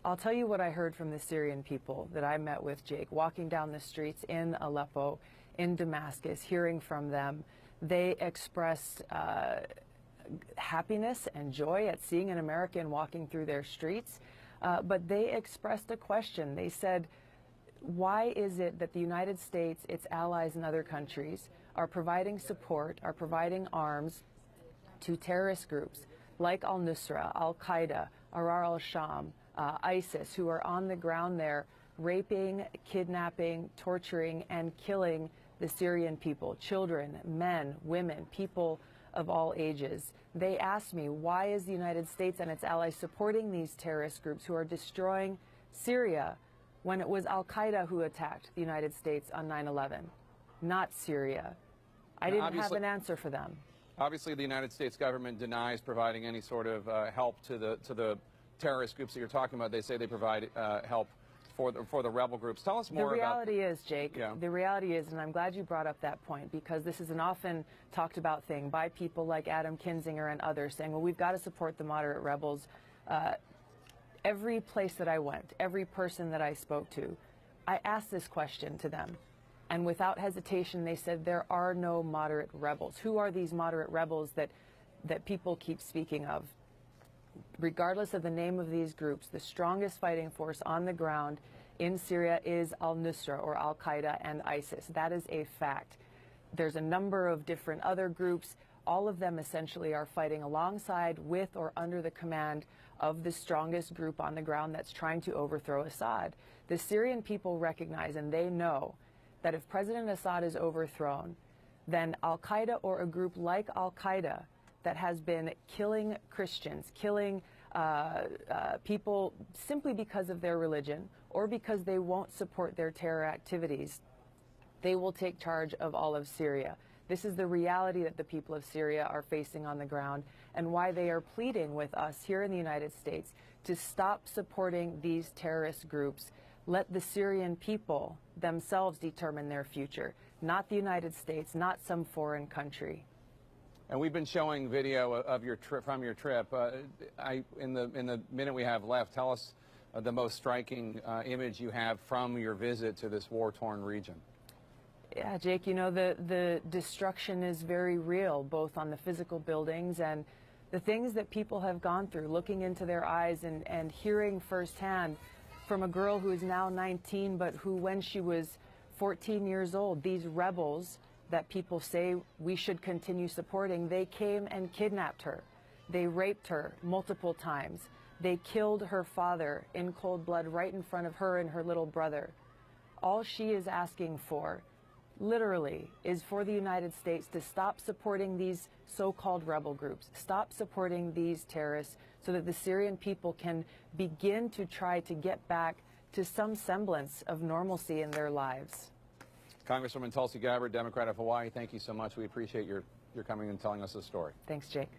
I'll tell you what I heard from the Syrian people that I met with, Jake, walking down the streets in Aleppo, in Damascus, hearing from them. They expressed happiness and joy at seeing an American walking through their streets, but they expressed a question. They said, why is it that the United States, its allies and other countries are providing support, are providing arms to terrorist groups like al-Nusra, al-Qaeda, Arar al-Sham, ISIS, who are on the ground there raping, kidnapping, torturing, and killing the Syrian people, children, men, women, people of all ages. They asked me, why is the United States and its allies supporting these terrorist groups who are destroying Syria when it was al-Qaeda who attacked the United States on 9/11, not Syria? I didn't have an answer for them. Obviously, the United States government denies providing any sort of help to the terrorist groups that you're talking about. They say they provide help for the rebel groups. Tell us more about... The reality is, Jake, the reality is, and I'm glad you brought up that point, because this is an often talked about thing by people like Adam Kinzinger and others saying, well, we've got to support the moderate rebels. Every place that I went, every person that I spoke to, I asked this question to them. And without hesitation, they said, there are no moderate rebels. Who are these moderate rebels that people keep speaking of? Regardless of the name of these groups, the strongest fighting force on the ground in Syria is al-Nusra or al-Qaeda and ISIS. That is a fact. There's a number of different other groups. All of them essentially are fighting alongside, with, or under the command of the strongest group on the ground that's trying to overthrow Assad. The Syrian people recognize, and they know, that if President Assad is overthrown, then al-Qaeda or a group like al-Qaeda that has been killing Christians, killing people simply because of their religion or because they won't support their terror activities, they will take charge of all of Syria. This is the reality that the people of Syria are facing on the ground, and why they are pleading with us here in the United States to stop supporting these terrorist groups. Let the Syrian people themselves determine their future, not the United States, not some foreign country. And we've been showing video of your trip, from your trip. In the minute we have left, tell us the most striking image you have from your visit to this war-torn region. Yeah, Jake, you know, the destruction is very real, both on the physical buildings and the things that people have gone through, looking into their eyes and hearing firsthand from a girl who is now 19, but who, when she was 14 years old, these rebels that people say we should continue supporting, they came and kidnapped her. They raped her multiple times. They killed her father in cold blood right in front of her and her little brother. All she is asking for, literally, is for the United States to stop supporting these so-called rebel groups, stop supporting these terrorists, so that the Syrian people can begin to try to get back to some semblance of normalcy in their lives. Congresswoman Tulsi Gabbard, Democrat of Hawaii, thank you so much. We appreciate your coming and telling us this story. Thanks, Jake.